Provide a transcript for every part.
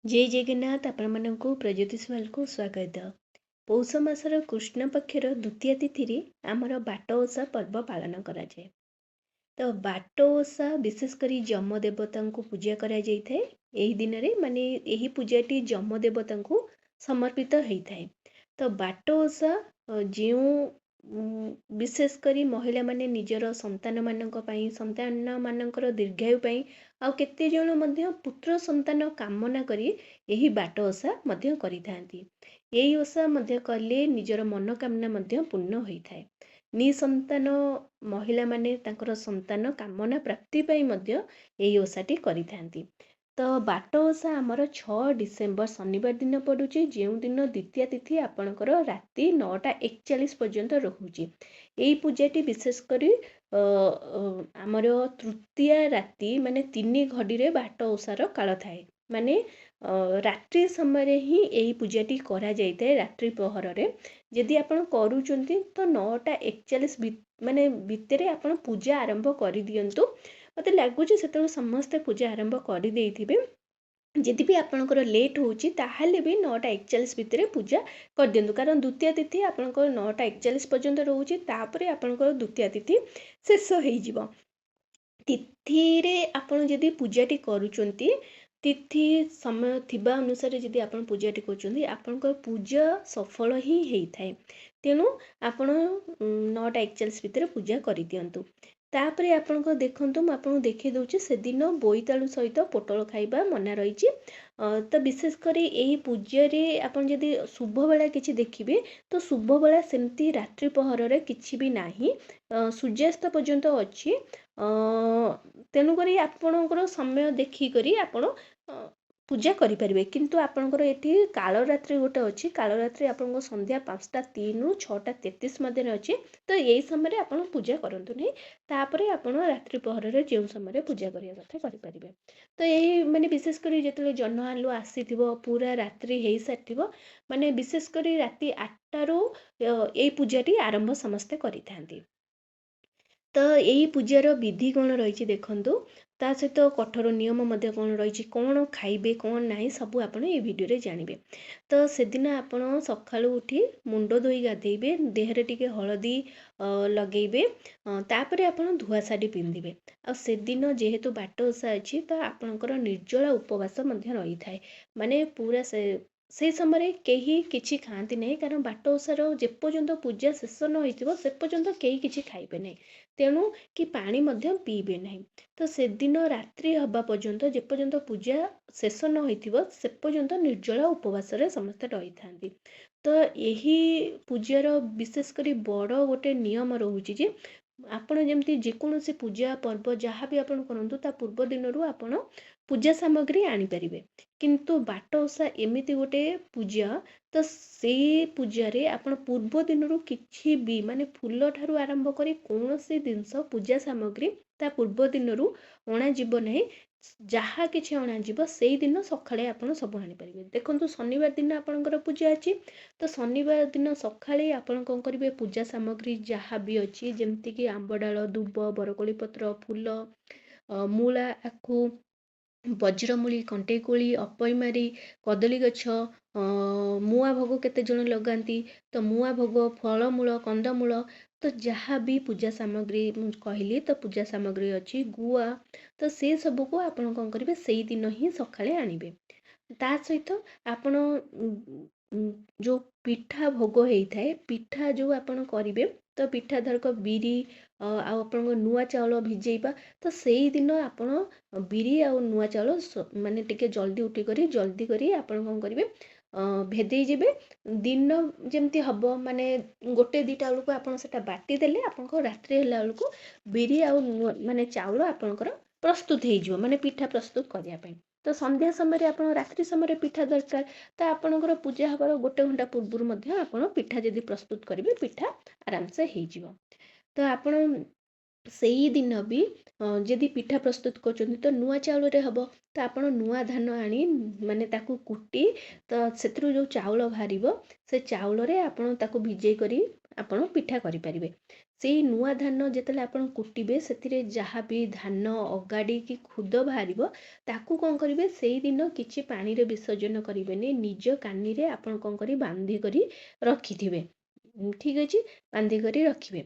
जय जगन्नाथ आपको प्रज्योतिषवाल को स्वागत। पौष मासर कृष्ण पक्षर द्वितीय तिथि रे आमर बाट ओषा पर्व पालन करा जाए। तो बाट ओषा विशेषकर जम देवता को पूजा करा जाय थाए। एही दिन रे माने एही पूजाटी जम देवता को समर्पित होता है। तो बाट ओषा जो विशेषकर महिला माने निजर संतान मानक पई संतान मानकर दीर्घायु पई आ केते जण मध्य पुत्र संतान कामना करी एही बाट ओषा मध्य करिथांती। एही ओषा मध्य कले निजर मनोकामना मध्य पूर्ण होइथाए। निसंतान महिला माने तांकर संतान कामना प्राप्ति पई मध्य एही ओषाटी करिथांती। तो बाट ओषा आमर 6 डिसेम्बर शनिवार दिन पड़ुची, जो दिन द्वितीय तिथि आपणकर राति 9:41 पर्यंत रहुची। एही पूजाटी विशेषकर आमर तृतीया राति माने 3 घड़ी रे बाट ओषार काल थाए। माने रात्रि समय ही एही पूजाटी करा जाइते। रात्रि पहर रे यदि आपण करूचंती तो 9:41 माने भितरे आपण पूजा आरंभ करि दियंतु। मते लागुची सेतु समस्त पूजा आरंभ करि देइथिबे। जदि भी आपणकर लेट होची ताहाले भी 9:41 भितरे पूजा कर दियंतु, कारण द्वितीय तिथि आपणकर 9:41 पर्यंत रहूची। तापरे आपणकर द्वितीय तिथि शेष होई जिवो। तिथि रे आपण जदि पूजाटी करूचंती, तिथि समय थिबा अनुसार जदि आपण पूजाटी करूचंती, आपणकर पूजा सफल ही हेई थाए। तेणु आपण 9:41 भितर पूजा करि दियंतु। तापरे आपनको देखंतु म आपनको देखि दउची से दिन बोईतालु सहित पोटल खाइबा मना रहिची। तो विशेष करी एही पूजा रे आपण जदि शुभ बेला किछि देखिबे तो शुभ बेला सेमती रात्रि पहर रे किछि भी नाही, सूर्यास्त पर्यंत अछि। तेणु करी आपणकर समय देखि करी आपण पूजा करि परिबे। किंतु आपणकर एठी कालरात्रि गोटे अछि। कालरात्रि आपनको संध्या 5:03 रु 6:33 मध्ये अछि। तो एही समय आपण पूजा करंतु नै। तापरे आपण रात्रि पहर रे जेउ समय पूजा करिया कथा करि परिबे। तो एही माने विशेष करी जेतले जन्म आलु आसीथिबो पूरा रात्रि हेई साथिबो, माने विशेष करी राति 8 रु एई पूजाटी आरंभ समस्त करिथांती। तो यही पूजार विधि कौन रही देखु, ता सहित कठोर नियम मध्य कौन रही, कौन खाइबे कौन ना सबू आपड़ ये भिडियो जानवे। तो से दिन आपड़ सकाळु उठी मुंड धोई गाधेबे, देहरे टिके हलदी लगेबे, तापरे आपड़ धुआ शाढ़ी पिंधिबे। आ से दिन जेहेतु बाट ओषा अच्छी तो आपणकर निर्जला उपवास मध्य रही थाए। माने पूरा से समय कहीं किछि खाती नहीं, कारण बाट ओषार जेपर्यंत पूजा शेष न होइथिबो से पर्यंत कहीं किछि खाइबे नहीं। तेणु कि पानी मध्य पीबे नहीं। तो से दिन रात्रि हवा पर्यंत जेपर्यंत पूजा शेष न होइथिबो से पर्यंत निर्जला उपवास रे समस्त रही थांती। तो यही पूजार विशेष करी बड़ गोटे नियम रोचे जे आपण जमती जेकोसी पूजा पर्व जहाँ भी आपण करंतु ता पूर्व दिन रु आपण पूजा सामग्री आनी परिबे। किंतु बाट ओषा एमिति गोटे पूजा, तो से पूजा रे आपण पूर्व दिन रु किछि भी माने फूल ठारू आरंभ करी कौनसी जिनस पूजा सामग्री ता पूर्व दिन रु अणा जीव नहीं। जहाँ किछि अणा जीव सेई दिन सखाळे आपण सब आनी परिबे। देखंतु शनिवार दिन आपणकर पूजा अछि, तो शनिवार दिन सखाळे आपण कोन करिवे पूजा सामग्री जहाँ भी अछि जेमति कि आंबडाळ, दुब, बरकोली पत्र, फूल, मूला, आखु, वज्रमूली, कंटेकोली, अपईमारी, कदली गछ, मुआ भोग केते जण लगांती। तो मुआ भोग, फलमूल, कंदमूल, तो जहाँ भी पूजा सामग्री कहली तो पूजा सामग्री अच्छी गुआ, तो से सब को आपण कौन करेंगे से दिन ही सकाळे आनिबे। ता सहित आपण जो पिठा भोग होता है, पिठा जो आपण करेंगे तो पिठा धरक बिरी आपण नुआ चाउल भिजेबा। तो सेई दिन आपण बिरी आ नुआ चाउल माने टिके जल्दी उठी करी जल्दी करी आपण कौन करेंगे भेदे जेबे। दिन जमती हम माने गोटे दिटा बेलू आपन सेटा बाटी देले आपन रात्रि होला बेलू बिरी आ माने चाउल आपनकर प्रस्तुत हो माने पिठा प्रस्तुत करिया पई। तो संध्या समय आप रात्रि समय पिठा दरकार, तो आपणकर पूजा हबार गोटे घंटा पूर्व मध्य आपन पिठा जदि प्रस्तुत करेंगे पिठा आराम से हो। तो आपण सेई दिन भी जदि पिठा प्रस्तुत कर तो नुआ चाउल रे हबो। तो आपण नुआ धान आनी माने ताकू कुटी, तो सेत्रु जो चाउल बाहरिबो से चाउल रे आपण ताकू भिजई करी आपण पिठा करि परिबे। ସେଇ ନୂଆ ଧାନ ଯେତେବେଳେ ଆପଣ କୁଟିବେ ସେଥିରେ ଯାହା ବି ଧାନ ଅଗାଡ଼ି କି ଖୁଦ ବାହାରିବ ତାକୁ କ'ଣ କରିବେ ସେଇଦିନ କିଛି ପାଣିରେ ବିସର୍ଜନ କରିବେନି, ନିଜ କାନିରେ ଆପଣ କ'ଣ କରିବେ ବାନ୍ଧି କରି ରଖିଥିବେ। ଠିକ୍ ଅଛି, ବାନ୍ଧି କରି ରଖିବେ।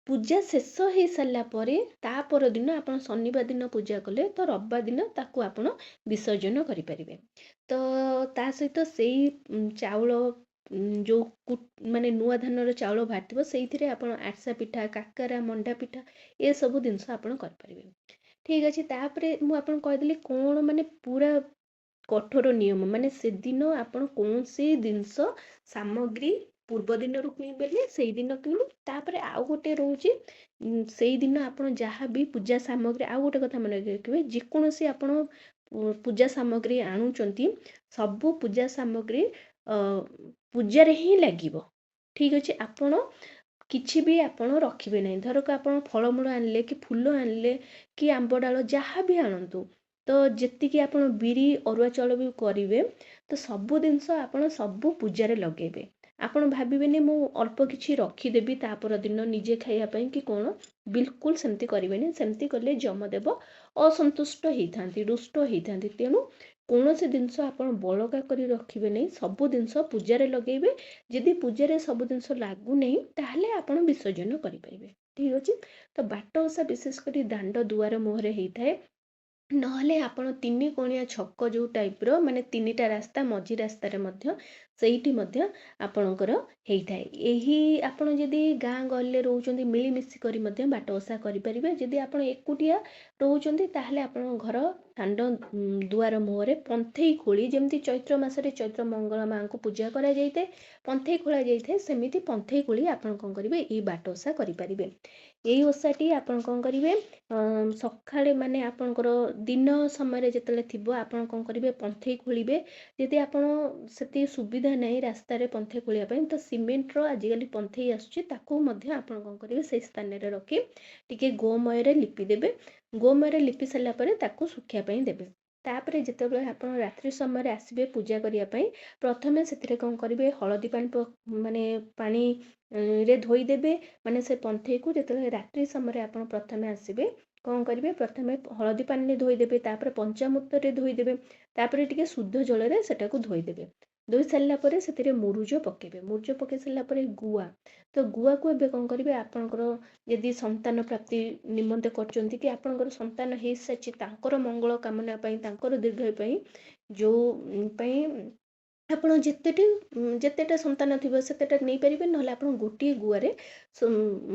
ପୂଜା ଶେଷ ହେଇସାରିଲା ପରେ ତା ପରଦିନ ଆପଣ ଶନିବାର ଦିନ ପୂଜା କଲେ ତ ରବିବାର ଦିନ ତାକୁ ଆପଣ ବିସର୍ଜନ କରିପାରିବେ। ତ ତା ସହିତ ସେଇ ଚାଉଳ ଯେଉଁ ମାନେ ନୂଆ ଧାନର ଚାଉଳ ବାହାରିଥିବ ସେଇଥିରେ ଆପଣ ଆରିସା ପିଠା, କାକରା, ମଣ୍ଡା ପିଠା ଏସବୁ ଜିନିଷ ଆପଣ କରିପାରିବେ। ଠିକ୍ ଅଛି, ତାପରେ ମୁଁ ଆପଣଙ୍କୁ କହିଦେଲି କ'ଣ ମାନେ ପୁରା କଠୋର ନିୟମ, ମାନେ ସେଦିନ ଆପଣ କୌଣସି ଜିନିଷ ସାମଗ୍ରୀ ପୂର୍ବ ଦିନରୁ କିଣିବେନି, ସେଇଦିନ କିଣିବେ। ତାପରେ ଆଉ ଗୋଟେ ରହୁଛି, ସେଇଦିନ ଆପଣ ଯାହା ବି ପୂଜା ସାମଗ୍ରୀ, ଆଉ ଗୋଟେ କଥା ମନେ ରଖିବେ, ଯେକୌଣସି ଆପଣ ପୂଜା ସାମଗ୍ରୀ ଆଣୁଛନ୍ତି ସବୁ ପୂଜା ସାମଗ୍ରୀ ପୂଜାରେ ହିଁ ଲାଗିବ। ଠିକ୍ ଅଛି, ଆପଣ କିଛି ବି ଆପଣ ରଖିବେ ନାହିଁ। ଧରକ ଆପଣ ଫଳମୂଳ ଆଣିଲେ କି ଫୁଲ ଆଣିଲେ କି ଆମ୍ବ ଡାଳ ଯାହା ବି ଆଣନ୍ତୁ, ତ ଯେତିକି ଆପଣ ବିରି ଅରୁଆ ଚାଉଳ ବି କରିବେ ତ ସବୁ ଜିନିଷ ଆପଣ ସବୁ ପୂଜାରେ ଲଗେଇବେ। ଆପଣ ଭାବିବେନି ମୁଁ ଅଳ୍ପ କିଛି ରଖିଦେବି ତା ପରଦିନ ନିଜେ ଖାଇବା ପାଇଁ କି କ'ଣ, ବିଲକୁଲ ସେମିତି କରିବେନି। ସେମିତି କଲେ ଯମଦେବ ଅସନ୍ତୁଷ୍ଟ ହେଇଥାନ୍ତି, ରୁଷ୍ଟ ହେଇଥାନ୍ତି। ତେଣୁ କୌଣସି ଜିନିଷ ଆପଣ ବଳକା କରି ରଖିବେ ନାହିଁ, ସବୁ ଜିନିଷ ପୂଜାରେ ଲଗେଇବେ। ଯଦି ପୂଜାରେ ସବୁ ଜିନିଷ ଲାଗୁନେଇ ତାହେଲେ ଆପଣ ବିସର୍ଜନ କରିପାରିବେ। ଠିକ୍ ଅଛି, ତ ବାଟ ଓଷା ବିଶେଷ କରି ଦାଣ୍ଡ ଦୁଆର ମୁହଁରେ ହେଇଥାଏ। ନହେଲେ ଆପଣ ତିନି କୋଣିଆ ଛକ ଯେଉଁ ଟାଇପ୍ର, ମାନେ ତିନିଟା ରାସ୍ତା, ମଝି ରାସ୍ତାରେ ମଧ୍ୟ ସେଇଠି ମଧ୍ୟ ଆପଣଙ୍କର ହେଇଥାଏ। ଏହି ଆପଣ ଯଦି ଗାଁ ଗହଳିରେ ରହୁଛନ୍ତି ମିଳିମିଶି କରି ମଧ୍ୟ ବାଟ ଓଷା କରିପାରିବେ। ଯଦି ଆପଣ ଏକୁଟିଆ ରହୁଛନ୍ତି ତାହେଲେ ଆପଣଙ୍କ ଘର ଦାଣ୍ଡ ଦୁଆର ମୁହଁରେ ପନ୍ଥେଇ ଖୋଳି, ଯେମିତି ଚୈତ୍ର ମାସରେ ଚୈତ୍ର ମଙ୍ଗଳା ମାଙ୍କୁ ପୂଜା କରାଯାଇଥାଏ, ପନ୍ଥେଇ ଖୋଳା ଯାଇଥାଏ, ସେମିତି ପନ୍ଥେଇ ଖୋଳି ଆପଣ କ'ଣ କରିବେ ଏଇ ବାଟ ଓଷା କରିପାରିବେ। ଏଇ ଓଷାଟି ଆପଣ କ'ଣ କରିବେ, ସକାଳେ ମାନେ ଆପଣଙ୍କର ଦିନ ସମୟରେ ଯେତେବେଳେ ଥିବ ଆପଣ କ'ଣ କରିବେ ପନ୍ଥେଇ ଖୋଳିବେ। ଯଦି ଆପଣ ସେତିକି ସୁବିଧା ନାହିଁ ରାସ୍ତାରେ ପନ୍ଥେଇ ଖୋଳିବା ପାଇଁ, ତ ସିମେଣ୍ଟର ଆଜିକାଲି ପନ୍ଥେଇ ଆସୁଛି, ତାକୁ ମଧ୍ୟ ଆପଣ କ'ଣ କରିବେ ସେଇ ସ୍ଥାନରେ ରଖି ଟିକେ ଗୋମୟରେ ଲିପିଦେବେ। ଗୋମୟରେ ଲିପି ସାରିଲା ପରେ ତାକୁ ଶୁଖିବା ପାଇଁ ଦେବେ। ତାପରେ ଯେତେବେଳେ ଆପଣ ରାତ୍ରି ସମୟରେ ଆସିବେ ପୂଜା କରିବା ପାଇଁ, ପ୍ରଥମେ ସେଥିରେ କ'ଣ କରିବେ ହଳଦୀ ପାଣି ମାନେ ପାଣି ରେ ଧୋଇଦେବେ। ମାନେ ସେ ପନ୍ଥେଇକୁ ଯେତେବେଳେ ରାତ୍ରି ସମୟରେ ଆପଣ ପ୍ରଥମେ ଆସିବେ କ'ଣ କରିବେ, ପ୍ରଥମେ ହଳଦୀ ପାଣିରେ ଧୋଇଦେବେ, ତାପରେ ପଞ୍ଚାମୃତରେ ଧୋଇଦେବେ, ତାପରେ ଟିକେ ଶୁଦ୍ଧ ଜଳରେ ସେଟାକୁ ଧୋଇଦେବେ। ଧୋଇ ସାରିଲା ପରେ ସେଥିରେ ମୁରୁଜ ପକେଇବେ। ମୁରୁଜ ପକେଇ ସାରିଲା ପରେ ଗୁଆ, ତ ଗୁଆକୁ ଏବେ କ'ଣ କରିବେ, ଆପଣଙ୍କର ଯଦି ସନ୍ତାନ ପ୍ରାପ୍ତି ନିମନ୍ତେ କରୁଛନ୍ତି କି ଆପଣଙ୍କର ସନ୍ତାନ ହେଇସାରିଛି ତାଙ୍କର ମଙ୍ଗଳ କାମନା ପାଇଁ, ତାଙ୍କର ଦୀର୍ଘାୟୁ ପାଇଁ, ଯେଉଁ ପାଇଁ ଆପଣ ଯେତେଟା ସନ୍ତାନ ଥିବ ସେତେଟା ନେଇପାରିବେ, ନହେଲେ ଆପଣ ଗୋଟିଏ ଗୁଆରେ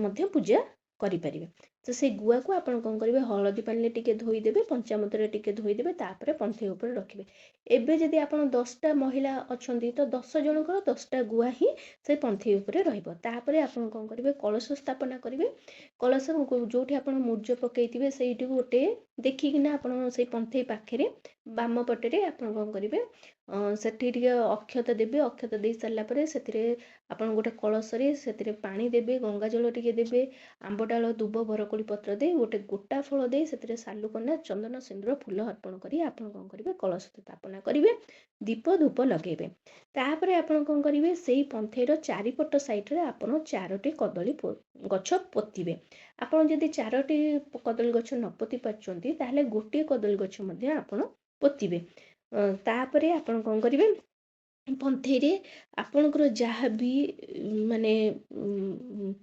ମଧ୍ୟ ପୂଜା କରିପାରିବେ। ତ ସେଇ ଗୁଆକୁ ଆପଣ କ'ଣ କରିବେ ହଳଦୀ ପାଣିରେ ଟିକେ ଧୋଇଦେବେ, ପଞ୍ଚାମୃତରେ ଟିକେ ଧୋଇଦେବେ, ତାପରେ ପନ୍ଥେଇ ଉପରେ ରଖିବେ। ଏବେ ଯଦି ଆପଣ 10ଟା ମହିଳା ଅଛନ୍ତି ତ 10 ଜଣଙ୍କର 10ଟା ଗୁଆ ହିଁ ସେ ପନ୍ଥେଇ ଉପରେ ରହିବ। ତାପରେ ଆପଣ କ'ଣ କରିବେ କଳସ ସ୍ଥାପନା କରିବେ। କଳସ ଯେଉଁଠି ଆପଣ ମୁରୁଜ ପକେଇଥିବେ ସେଇଠିକୁ ଗୋଟେ ଦେଖିକିନା ଆପଣ ସେଇ ପନ୍ଥେଇ ପାଖରେ ବାମ ପଟରେ ଆପଣ କ'ଣ କରିବେ, ସେଠି ଟିକେ ଅକ୍ଷତ ଦେବେ। ଅକ୍ଷତ ଦେଇ ସାରିଲା ପରେ ସେଥିରେ ଆପଣ ଗୋଟେ କଳସରେ ସେଥିରେ ପାଣି ଦେବେ, ଗଙ୍ଗା ଜଳ ଟିକେ ଦେବେ, ଆମ୍ବ ଡାଳ, ଦୁବ, ବରକୋଳି ପତ୍ର ଦେଇ ଗୋଟେ ଗୋଟା ଫଳ ଦେଇ ସେଥିରେ ସାଲୁକନା, ଚନ୍ଦନ, ସିନ୍ଦୁର, ଫୁଲ ଅର୍ପଣ କରି ଆପଣ କ'ଣ କରିବେ କଳସ ସ୍ଥାପନା କରିବେ, ଦୀପ ଧୂପ ଲଗେଇବେ। ତାପରେ ଆପଣ କ'ଣ କରିବେ ସେଇ ପନ୍ଥେଇର ଚାରିପଟ ସାଇଡ଼ରେ ଆପଣ 4ଟି କଦଳୀ ଗଛ ପୋତିବେ। ଆପଣ ଯଦି 4ଟି କଦଳୀ ଗଛ ନ ପୋତି ପାରୁଛନ୍ତି ତାହେଲେ ଗୋଟିଏ କଦଳୀ ଗଛ ମଧ୍ୟ ଆପଣ ପୋତିବେ। ତାପରେ ଆପଣ କ'ଣ କରିବେ, ପନ୍ଥେଇରେ ଆପଣଙ୍କର ଯାହା ବି ମାନେ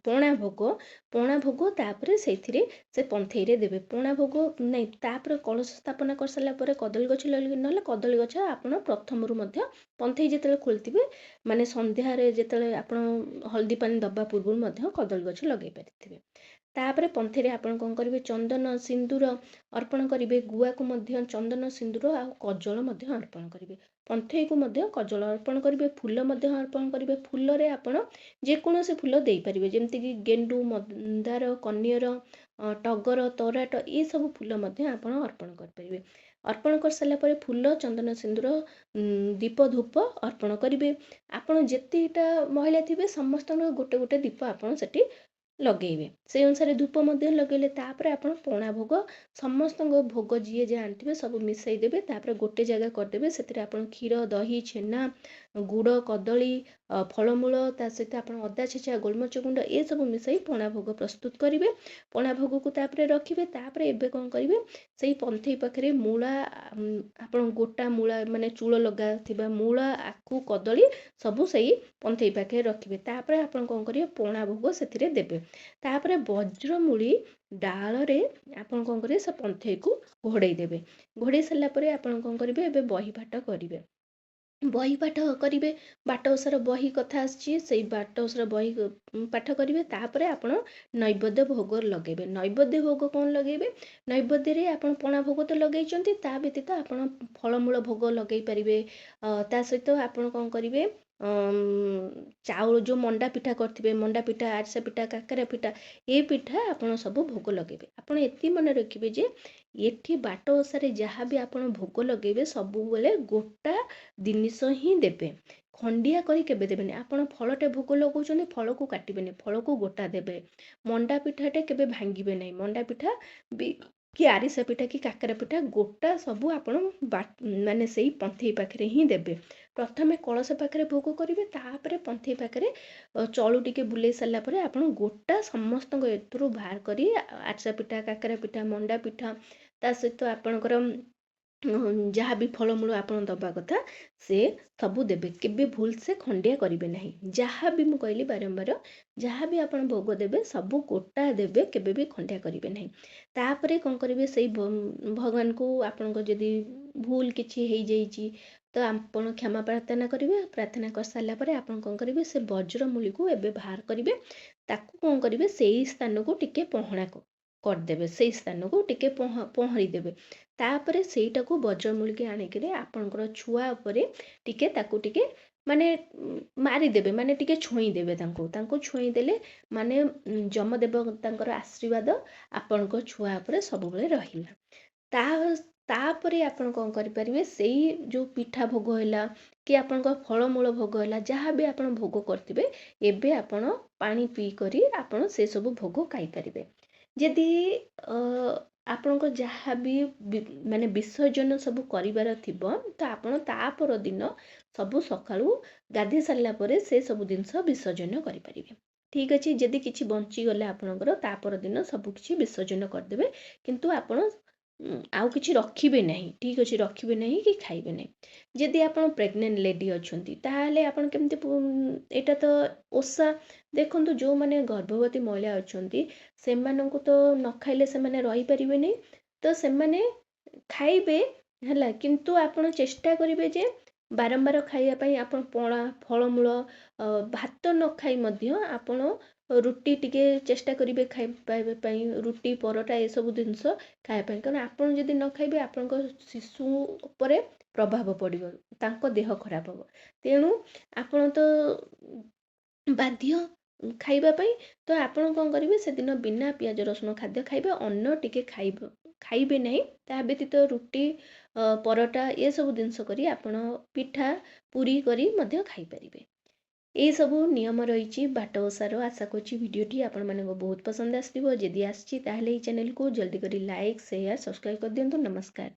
ପଣା ଭୋଗ ତାପରେ ସେଇଥିରେ ସେ ପନ୍ଥେଇରେ ଦେବେ। ପଣା ଭୋଗ ନାଇଁ, ତାପରେ କଳସ ସ୍ଥାପନା କରିସାରିଲା ପରେ କଦଳୀ ଗଛ ଲଗେଇବେ, ନହେଲେ କଦଳୀ ଗଛ ଆପଣ ପ୍ରଥମରୁ ମଧ୍ୟ ପନ୍ଥେଇ ଯେତେବେଳେ ଖୋଲିଥିବେ, ମାନେ ସନ୍ଧ୍ୟାରେ ଯେତେବେଳେ ଆପଣ ହଳଦୀ ପାଣି ଦେବା ପୂର୍ବରୁ ମଧ୍ୟ କଦଳୀ ଗଛ ଲଗେଇ ପାରିଥିବେ। ତାପରେ ପନ୍ଥେଇରେ ଆପଣ କ'ଣ କରିବେ ଚନ୍ଦନ, ସିନ୍ଦୁର ଅର୍ପଣ କରିବେ। ଗୁଆକୁ ମଧ୍ୟ ଚନ୍ଦନ, ସିନ୍ଦୁର ଆଉ କଜଳ ମଧ୍ୟ ଅର୍ପଣ କରିବେ। ପନ୍ଥେଇକୁ ମଧ୍ୟ କଜଳ ଅର୍ପଣ କରିବେ, ଫୁଲ ମଧ୍ୟ ଅର୍ପଣ କରିବେ। ଫୁଲରେ ଆପଣ ଯେକୌଣସି ଫୁଲ ଦେଇପାରିବେ, ଯେମିତିକି ଗେଣ୍ଡୁ, ମନ୍ଦାର, କନିଅର, ଟଗର, ତରାଟ ଏସବୁ ଫୁଲ ମଧ୍ୟ ଆପଣ ଅର୍ପଣ କରିପାରିବେ। ଅର୍ପଣ କରିସାରିଲା ପରେ ଫୁଲ, ଚନ୍ଦନ, ସିନ୍ଦୁର, ଦୀପ ଧୂପ ଅର୍ପଣ କରିବେ। ଆପଣ ଯେତିକିଟା ମହିଳା ଥିବେ ସମସ୍ତଙ୍କର ଗୋଟେ ଗୋଟେ ଦୀପ ଆପଣ ସେଠି ଲଗେଇବେ। ସେଇ ଅନୁସାରେ ଧୂପ ମଧ୍ୟ ଲଗେଇଲେ। ତାପରେ ଆପଣ ପଣା ଭୋଗ ସମସ୍ତଙ୍କ ଭୋଗ ଯିଏ ଯାହା ଆଣିଥିବେ ସବୁ ମିଶାଇ ଦେବେ। ତାପରେ ଗୋଟେ ଜାଗା କରିଦେବେ, ସେଥିରେ ଆପଣ କ୍ଷୀର, ଦହି, ଛେନା, ଗୁଡ଼, କଦଳୀ, ଫଳମୂଳ ତା ସହିତ ଆପଣ ଅଦା ଛେଚା ଗୋଲମରିଚ ଗୁଣ୍ଡ ଏସବୁ ମିଶାଇ ପଣା ଭୋଗ ପ୍ରସ୍ତୁତ କରିବେ। ପଣା ଭୋଗକୁ ତାପରେ ରଖିବେ। ତାପରେ ଏବେ କ'ଣ କରିବେ, ସେଇ ପନ୍ଥେଇ ପାଖରେ ମୂଳା, ଆପଣ ଗୋଟା ମୂଳା ମାନେ ଚୂଳ ଲଗାଥିବା ମୂଳା, ଆଖୁ, କଦଳୀ ସବୁ ସେଇ ପନ୍ଥେଇ ପାଖରେ ରଖିବେ। ତାପରେ ଆପଣ କ'ଣ କରିବେ, ପଣା ଭୋଗ ସେଥିରେ ଦେବେ। ତାପରେ ବଜ୍ରମୂଳି ଡାଳରେ ଆପଣ କ'ଣ କରିବେ, ସେ ପନ୍ଥେଇକୁ ଘୋଡ଼େଇ ଦେବେ। ଘୋଡ଼େଇ ସାରିଲା ପରେ ଆପଣ କ'ଣ କରିବେ, ଏବେ ବହି ପାଠ କରିବେ। ବହି ପାଠ କରିବେ, ବାଟ ଓଷାର ବହି କଥା ଆସିଛି, ସେଇ ବାଟ ଓଷାର ବହି ପାଠ କରିବେ। ତାପରେ ଆପଣ ନୈବେଦ୍ୟ ଭୋଗ ଲଗାଇବେ। ନୈବେଦ୍ୟ ଭୋଗ କ'ଣ ଲଗାଇବେ, ନୈବେଦ୍ୟରେ ଆପଣ ପଣା ଭୋଗ ତ ଲଗାଇଛନ୍ତି, ତା ବ୍ୟତୀତ ଆପଣ ଫଳମୂଳ ଭୋଗ ଲଗାଇ ପାରିବେ। ତା ସହିତ ଆପଣ କ'ଣ କରିବେ, ଚାଉଳ ଯେଉଁ ମଣ୍ଡା ପିଠା କରିଥିବେ, ମଣ୍ଡା ପିଠା, ଆରିସା ପିଠା, କାକରା ପିଠା, ଏ ପିଠା ଆପଣ ସବୁ ଭୋଗ ଲଗାଇବେ। ଆପଣ ଏତିକି ମନେ ରଖିବେ ଯେ ଏଠି ବାଟ ଓଷାରେ ଯାହା ବି ଆପଣ ଭୋଗ ଲଗାଇବେ ସବୁବେଳେ ଗୋଟା ଜିନିଷ ହିଁ ଦେବେ। ଖଣ୍ଡିଆ କରି କେବେ ଦେବେନି। ଆପଣ ଫଳଟେ ଭୋଗ ଲଗାଉଛନ୍ତି, ଫଳକୁ କାଟିବେନି, ଫଳକୁ ଗୋଟା ଦେବେ। ମଣ୍ଡା ପିଠାଟେ କେବେ ଭାଙ୍ଗିବେ ନାହିଁ। ମଣ୍ଡା ପିଠା କି ଆରିସା ପିଠା କି କାକରା ପିଠା ଗୋଟା ସବୁ ଆପଣ ମାନେ ସେଇ ପନ୍ଥେଇ ପାଖରେ ହିଁ ଦେବେ। ପ୍ରଥମେ କଳସ ପାଖରେ ଭୋଗ କରିବେ, ତାପରେ ପନ୍ଥେଇ ପାଖରେ ଚଳୁ ଟିକେ ବୁଲେଇ ସାରିଲା ପରେ ଆପଣ ଗୋଟା ସମସ୍ତଙ୍କ ଏଥିରୁ ବାହାର କରି ଆରିସା ପିଠା, କାକରା ପିଠା, ମଣ୍ଡା ପିଠା, ତା ସହିତ ଆପଣଙ୍କର ଯାହା ବି ଫଳମୂଳ ଆପଣ ଦେବା କଥା ସେ ସବୁ ଦେବେ। କେବେ ଭୁଲସେ ଖଣ୍ଡିଆ କରିବେ ନାହିଁ। ଯାହା ବି ମୁଁ କହିଲି ବାରମ୍ବାର, ଯାହା ବି ଆପଣ ଭୋଗ ଦେବେ ସବୁ ଗୋଟା ଦେବେ, କେବେ ବି ଖଣ୍ଡିଆ କରିବେ ନାହିଁ। ତାପରେ କ'ଣ କରିବେ, ସେଇ ଭଗବାନଙ୍କୁ ଆପଣଙ୍କ ଯଦି ଭୁଲ କିଛି ହେଇଯାଇଛି ତ ଆପଣ କ୍ଷମା ପ୍ରାର୍ଥନା କରିବେ। ପ୍ରାର୍ଥନା କରିସାରିଲା ପରେ ଆପଣ କ'ଣ କରିବେ, ସେ ବଜ୍ରମୂଳିକୁ ଏବେ ବାହାର କରିବେ। ତାକୁ କ'ଣ କରିବେ, ସେଇ ସ୍ଥାନକୁ ଟିକେ ପହଁରା କରିଦେବେ, ସେଇ ସ୍ଥାନକୁ ଟିକେ ପହଁରି ଦେବେ। ତାପରେ ସେଇଟାକୁ ବଜ୍ରମୂଳିକି ଆଣିକିରି ଆପଣଙ୍କର ଛୁଆ ଉପରେ ଟିକେ ତାକୁ ଟିକେ ମାନେ ମାରିଦେବେ, ମାନେ ଟିକେ ଛୁଇଁଦେବେ। ତାଙ୍କୁ ଛୁଇଁଦେଲେ ମାନେ ଯମଦେବତାଙ୍କର ଆଶୀର୍ବାଦ ଆପଣଙ୍କ ଛୁଆ ଉପରେ ସବୁବେଳେ ରହିଲା। ତାପରେ ଆପଣ କ'ଣ କରିପାରିବେ, ସେଇ ଯେଉଁ ପିଠା ଭୋଗ ହେଲା କି ଆପଣଙ୍କ ଫଳମୂଳ ଭୋଗ ହେଲା, ଯାହା ବି ଆପଣ ଭୋଗ କରିଥିବେ, ଏବେ ଆପଣ ପାଣି ପିଇ କରି ଆପଣ ସେସବୁ ଭୋଗ ଖାଇପାରିବେ। ଯଦି ଆପଣଙ୍କ ଯାହା ବି ମାନେ ବିସର୍ଜନ ସବୁ କରିବାର ଥିବ ତ ଆପଣ ତା ପରଦିନ ସବୁ ସକାଳୁ ଗାଧୋଇ ସାରିଲା ପରେ ସେ ସବୁ ଜିନିଷ ବିସର୍ଜନ କରିପାରିବେ। ଠିକ୍ ଅଛି। ଯଦି କିଛି ବଞ୍ଚିଗଲା ଆପଣଙ୍କର, ତା ପରଦିନ ସବୁ କିଛି ବିସର୍ଜନ କରିଦେବେ, କିନ୍ତୁ ଆପଣ ଆଉ କିଛି ରଖିବେ ନାହିଁ। ଠିକ୍ ଅଛି, ରଖିବେ ନାହିଁ କି ଖାଇବେ ନାହିଁ। ଯଦି ଆପଣ ପ୍ରେଗନେଣ୍ଟ ଲେଡି ଅଛନ୍ତି ତାହେଲେ ଆପଣ କେମିତି, ଏଇଟା ତ ଓଷା, ଦେଖନ୍ତୁ ଯେଉଁମାନେ ଗର୍ଭବତୀ ମହିଳା ଅଛନ୍ତି ସେମାନଙ୍କୁ ତ ନ ଖାଇଲେ ସେମାନେ ରହିପାରିବେନି, ତ ସେମାନେ ଖାଇବେ ହେଲା, କିନ୍ତୁ ଆପଣ ଚେଷ୍ଟା କରିବେ ଯେ ବାରମ୍ବାର ଖାଇବା ପାଇଁ। ଆପଣ ପଣା, ଫଳମୂଳ, ଭାତ ନ ଖାଇ ମଧ୍ୟ ଆପଣ ରୁଟି ଟିକେ ଚେଷ୍ଟା କରିବେ ଖାଇବା ପାଇଁ, ରୁଟି, ପରଟା ଏସବୁ ଜିନିଷ ଖାଇବା ପାଇଁ। କାରଣ ଆପଣ ଯଦି ନ ଖାଇବେ ଆପଣଙ୍କ ଶିଶୁ ଉପରେ ପ୍ରଭାବ ପଡ଼ିବ, ତାଙ୍କ ଦେହ ଖରାପ ହେବ। ତେଣୁ ଆପଣ ତ ବାଧ୍ୟ ଖାଇବା ପାଇଁ, ତ ଆପଣ କ'ଣ କରିବେ, ସେଦିନ ବିନା ପିଆଜ ରସୁଣ ଖାଦ୍ୟ ଖାଇବେ, ଅନ୍ନ ଟିକେ ଖାଇବେ ନାହିଁ। ତା ବ୍ୟତୀତ ରୁଟି, ପରଟା ଏସବୁ ଜିନିଷ କରି ଆପଣ ପିଠା, ପୁରୀ କରି ମଧ୍ୟ ଖାଇପାରିବେ। ଏଇସବୁ ନିୟମ ରହିଛି ବାଟ ଓଷାର। ଆଶା କରୁଛି ଭିଡ଼ିଓଟି ଆପଣମାନଙ୍କୁ ବହୁତ ପସନ୍ଦ ଆସିଥିବ। ଯଦି ଆସିଛି ତାହେଲେ ଏଇ ଚ୍ୟାନେଲକୁ ଜଲ୍ଦି କରି ଲାଇକ୍, ସେୟାର, ସବସ୍କ୍ରାଇବ୍ କରିଦିଅନ୍ତୁ। ନମସ୍କାର।